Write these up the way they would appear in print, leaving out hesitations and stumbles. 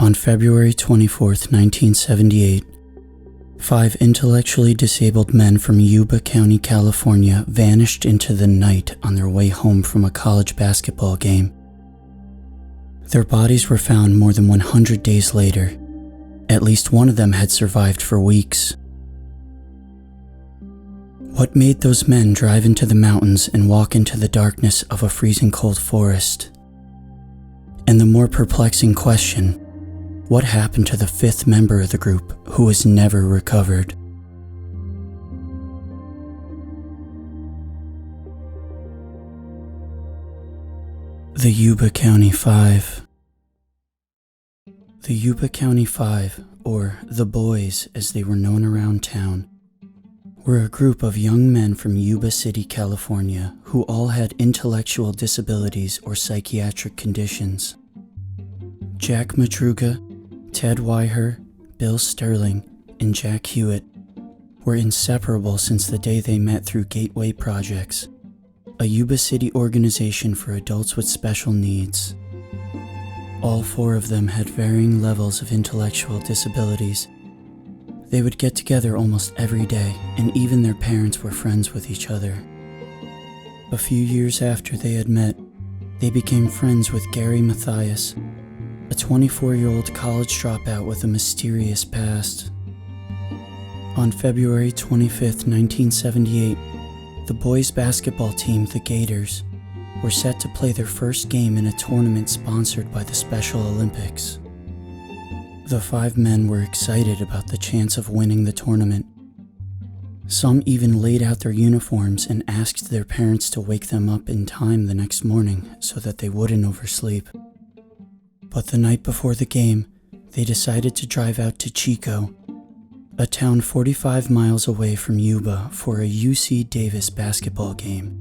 On February 24, 1978, 5 intellectually disabled men from Yuba County, California vanished into the night on their way home from a college basketball game. Their bodies were found more than 100 days later. At least one of them had survived for weeks. What made those men drive into the mountains and walk into the darkness of a freezing cold forest? And the more perplexing question, what happened to the 5th member of the group who was never recovered? The Yuba County 5. The Yuba County 5, or the Boys as they were known around town, were a group of young men from Yuba City, California, who all had intellectual disabilities or psychiatric conditions. Jack Madruga, Ted Weiher, Bill Sterling, and Jack Hewitt were inseparable since the day they met through Gateway Projects, a Yuba City organization for adults with special needs. All 4 of them had varying levels of intellectual disabilities. They would get together almost every day, and even their parents were friends with each other. A few years after they had met, they became friends with Gary Mathias, a 24-year-old college dropout with a mysterious past. On February 25, 1978, the boys' basketball team, the Gators, were set to play their first game in a tournament sponsored by the Special Olympics. The 5 men were excited about the chance of winning the tournament. Some even laid out their uniforms and asked their parents to wake them up in time the next morning so that they wouldn't oversleep. But the night before the game, they decided to drive out to Chico, a town 45 miles away from Yuba, for a UC Davis basketball game.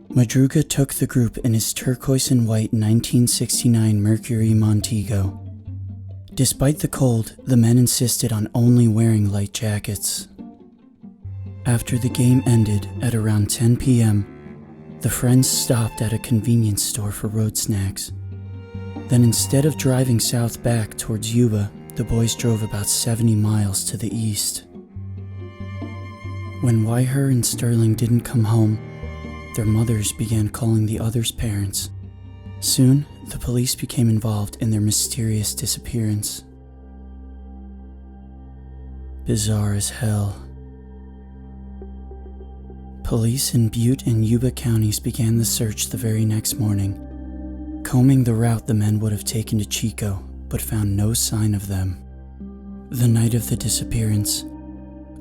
Madruga took the group in his turquoise and white 1969 Mercury Montego. Despite the cold, the men insisted on only wearing light jackets. After the game ended at around 10 p.m., the friends stopped at a convenience store for road snacks. Then instead of driving south back towards Yuba, the boys drove about 70 miles to the east. When Weiher and Sterling didn't come home, their mothers began calling the others' parents. Soon, the police became involved in their mysterious disappearance. Bizarre as hell. Police in Butte and Yuba counties began the search the very next morning, combing the route the men would have taken to Chico, but found no sign of them. The night of the disappearance,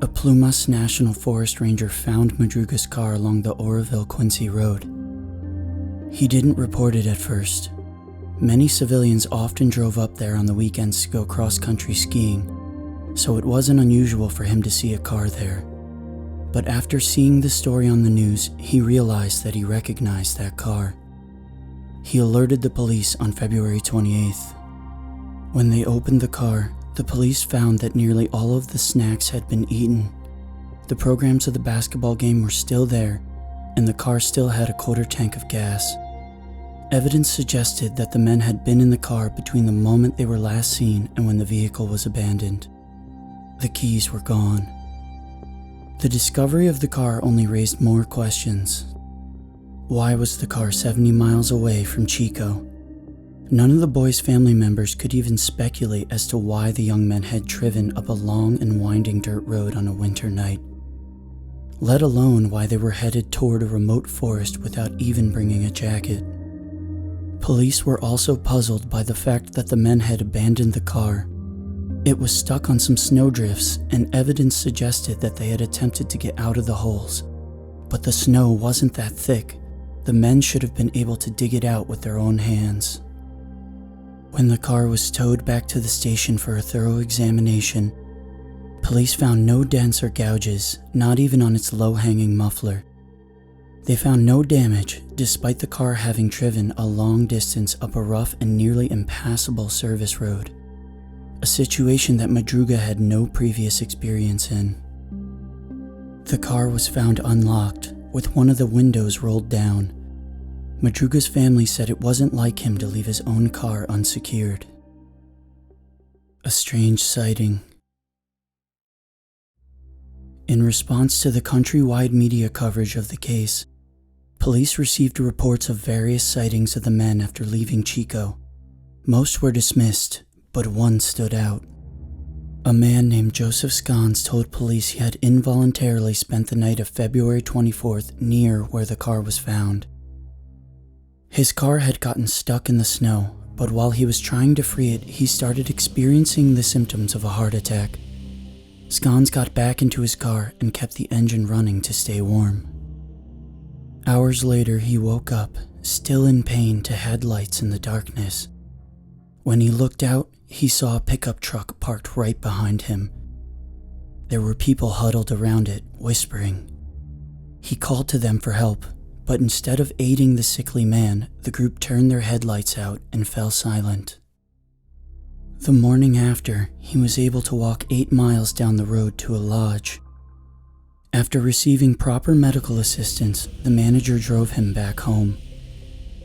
a Plumas National Forest ranger found Madruga's car along the Oroville-Quincy Road. He didn't report it at first. Many civilians often drove up there on the weekends to go cross-country skiing, so it wasn't unusual for him to see a car there. But after seeing the story on the news, he realized that he recognized that car. He alerted the police on February 28th. When they opened the car, the police found that nearly all of the snacks had been eaten. The programs of the basketball game were still there, and the car still had a quarter tank of gas. Evidence suggested that the men had been in the car between the moment they were last seen and when the vehicle was abandoned. The keys were gone. The discovery of the car only raised more questions. Why was the car 70 miles away from Chico? None of the boys' family members could even speculate as to why the young men had driven up a long and winding dirt road on a winter night, let alone why they were headed toward a remote forest without even bringing a jacket. Police were also puzzled by the fact that the men had abandoned the car. It was stuck on some snowdrifts, and evidence suggested that they had attempted to get out of the holes. But the snow wasn't that thick. The men should have been able to dig it out with their own hands. When the car was towed back to the station for a thorough examination, police found no dents or gouges, not even on its low-hanging muffler. They found no damage, despite the car having driven a long distance up a rough and nearly impassable service road, a situation that Madruga had no previous experience in. The car was found unlocked, with one of the windows rolled down. Madruga's family said it wasn't like him to leave his own car unsecured. A strange sighting. In response to the countrywide media coverage of the case, police received reports of various sightings of the men after leaving Chico. Most were dismissed, but one stood out. A man named Joseph Scones told police he had involuntarily spent the night of February 24th near where the car was found. His car had gotten stuck in the snow, but while he was trying to free it, he started experiencing the symptoms of a heart attack. Scones got back into his car and kept the engine running to stay warm. Hours later, he woke up, still in pain, to headlights in the darkness. When he looked out, he saw a pickup truck parked right behind him. There were people huddled around it, whispering. He called to them for help, but instead of aiding the sickly man, the group turned their headlights out and fell silent. The morning after, he was able to walk 8 miles down the road to a lodge. After receiving proper medical assistance, the manager drove him back home.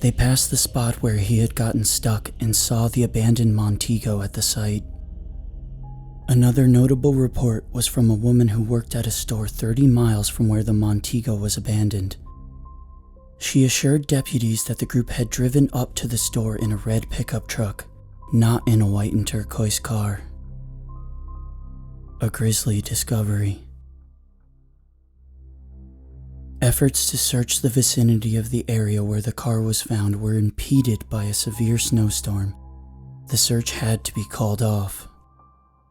They passed the spot where he had gotten stuck and saw the abandoned Montego at the site. Another notable report was from a woman who worked at a store 30 miles from where the Montego was abandoned. She assured deputies that the group had driven up to the store in a red pickup truck, not in a white and turquoise car. A grisly discovery. Efforts to search the vicinity of the area where the car was found were impeded by a severe snowstorm. The search had to be called off.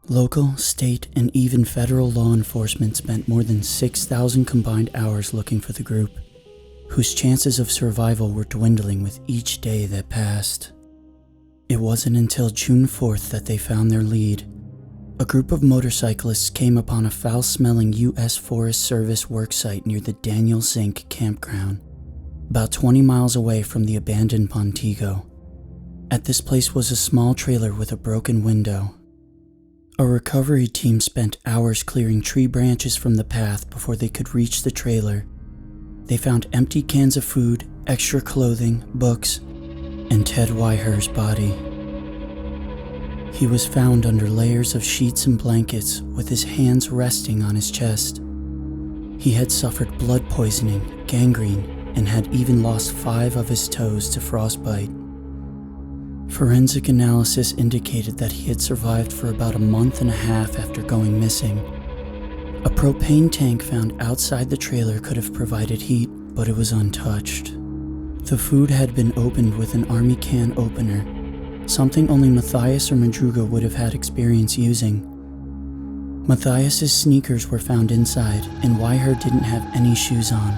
Local, state, and even federal law enforcement spent more than 6,000 combined hours looking for the group, whose chances of survival were dwindling with each day that passed. It wasn't until June 4th that they found their lead. A group of motorcyclists came upon a foul-smelling U.S. Forest Service worksite near the Daniel Zink campground, about 20 miles away from the abandoned Montego. At this place was a small trailer with a broken window. A recovery team spent hours clearing tree branches from the path before they could reach the trailer. They found empty cans of food, extra clothing, books, and Ted Weiher's body. He was found under layers of sheets and blankets with his hands resting on his chest. He had suffered blood poisoning, gangrene, and had even lost 5 of his toes to frostbite. Forensic analysis indicated that he had survived for about a month and a half after going missing. A propane tank found outside the trailer could have provided heat, but it was untouched. The food had been opened with an army can opener, something only Matthias or Madruga would have had experience using. Matthias's sneakers were found inside, and Weiher didn't have any shoes on,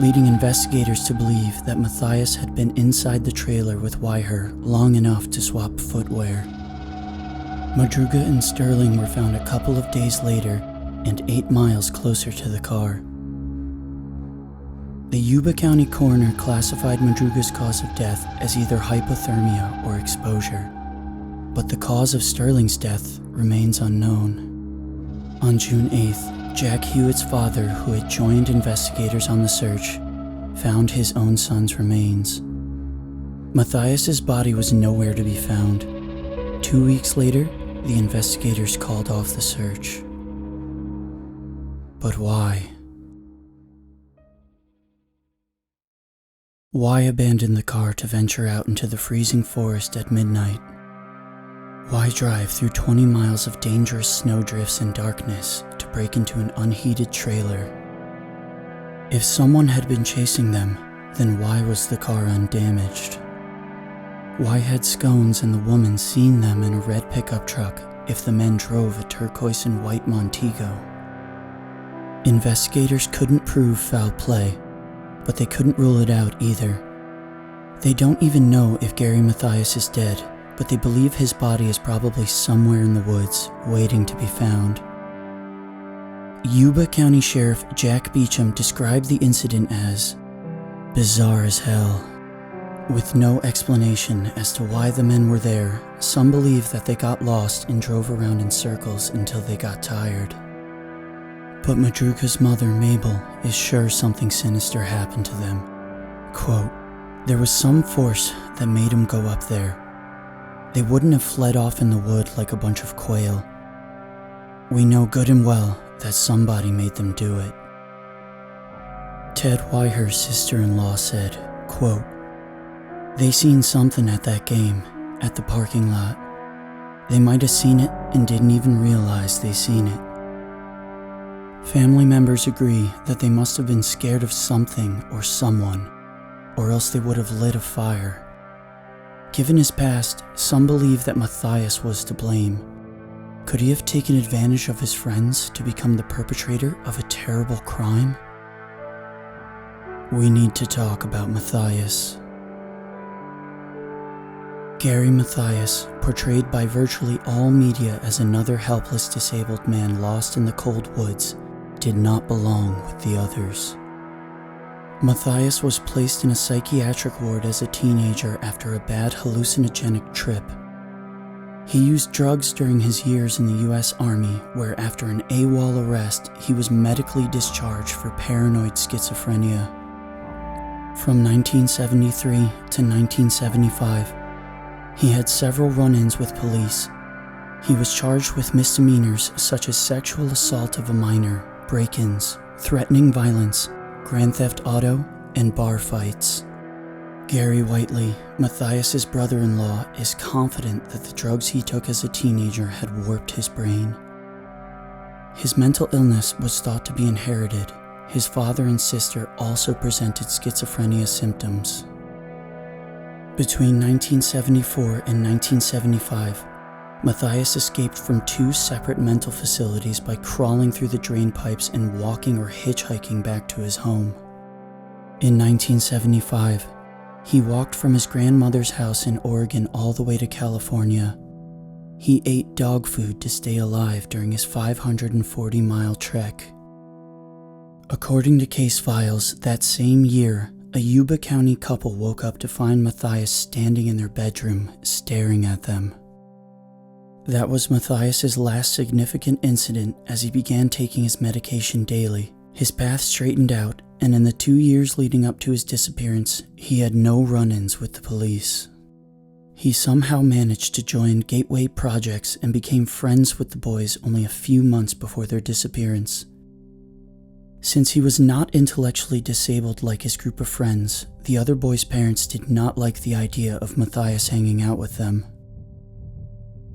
leading investigators to believe that Matthias had been inside the trailer with Weiher long enough to swap footwear. Madruga and Sterling were found a couple of days later and 8 miles closer to the car. The Yuba County coroner classified Madruga's cause of death as either hypothermia or exposure, but the cause of Sterling's death remains unknown. On June 8th, Jack Hewitt's father, who had joined investigators on the search, found his own son's remains. Matthias's body was nowhere to be found. 2 weeks later, the investigators called off the search. But why? Why abandon the car to venture out into the freezing forest at midnight? Why drive through 20 miles of dangerous snowdrifts and darkness to break into an unheated trailer? If someone had been chasing them, then why was the car undamaged? Why had Scones and the woman seen them in a red pickup truck if the men drove a turquoise and white Montego? Investigators couldn't prove foul play, but they couldn't rule it out either. They don't even know if Gary Matthias is dead, but they believe his body is probably somewhere in the woods, waiting to be found. Yuba County Sheriff Jack Beecham described the incident as bizarre as hell. With no explanation as to why the men were there, some believe that they got lost and drove around in circles until they got tired. But Madruga's mother, Mabel, is sure something sinister happened to them. Quote, "There was some force that made him go up there. they wouldn't have fled off in the wood like a bunch of quail. We know good and well that somebody made them do it. Ted Wyher's sister-in-law said, quote, "They seen something at that game, at the parking lot. They might have seen it and didn't even realize they seen it." Family members agree that they must have been scared of something or someone, or else they would have lit a fire. Given his past, some believe that Matthias was to blame. Could he have taken advantage of his friends to become the perpetrator of a terrible crime? We need to talk about Matthias. Gary Matthias, portrayed by virtually all media as another helpless disabled man lost in the cold woods, did not belong with the others. Matthias was placed in a psychiatric ward as a teenager after a bad hallucinogenic trip. He used drugs during his years in the U.S. Army, where after an AWOL arrest, he was medically discharged for paranoid schizophrenia. From 1973 to 1975, he had several run-ins with police. He was charged with misdemeanors such as sexual assault of a minor, break-ins, threatening violence, grand theft auto, and bar fights. Gary Whiteley, Matthias's brother-in-law, is confident that the drugs he took as a teenager had warped his brain. His mental illness was thought to be inherited. His father and sister also presented schizophrenia symptoms. Between 1974 and 1975, Matthias escaped from 2 separate mental facilities by crawling through the drain pipes and walking or hitchhiking back to his home. In 1975, he walked from his grandmother's house in Oregon all the way to California. He ate dog food to stay alive during his 540-mile trek. According to case files, that same year, a Yuba County couple woke up to find Matthias standing in their bedroom, staring at them. That was Matthias's last significant incident as he began taking his medication daily. His path straightened out, and in the 2 years leading up to his disappearance, he had no run-ins with the police. He somehow managed to join Gateway Projects and became friends with the boys only a few months before their disappearance. Since he was not intellectually disabled like his group of friends, the other boys' parents did not like the idea of Matthias hanging out with them.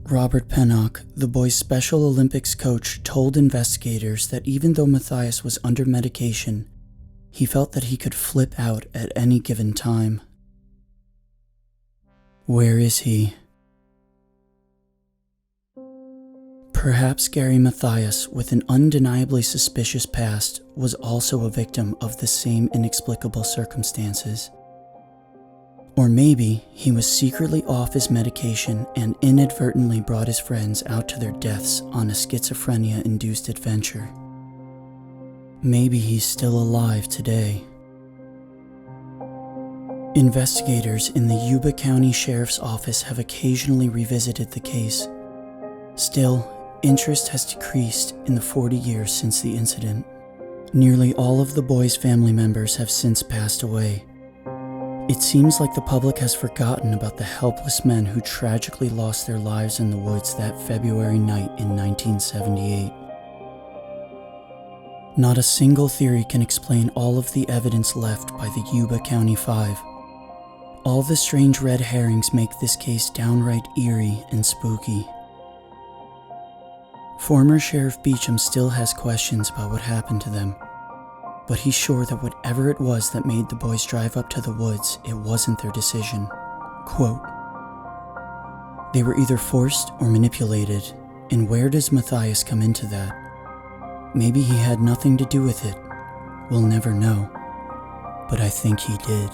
Robert Pennock, the boys' Special Olympics coach, told investigators that even though Matthias was under medication, he felt that he could flip out at any given time. Where is he? Perhaps Gary Matthias, with an undeniably suspicious past, was also a victim of the same inexplicable circumstances. Or maybe he was secretly off his medication and inadvertently brought his friends out to their deaths on a schizophrenia-induced adventure. Maybe he's still alive today. Investigators in the Yuba County Sheriff's Office have occasionally revisited the case. Still, interest has decreased in the 40 years since the incident. Nearly all of the boys' family members have since passed away. It seems like the public has forgotten about the helpless men who tragically lost their lives in the woods that February night in 1978. Not a single theory can explain all of the evidence left by the Yuba County Five. All the strange red herrings make this case downright eerie and spooky. Former Sheriff Beecham still has questions about what happened to them, but he's sure that whatever it was that made the boys drive up to the woods, it wasn't their decision. Quote, "They were either forced or manipulated, and where does Matthias come into that? Maybe he had nothing to do with it. We'll never know, but I think he did."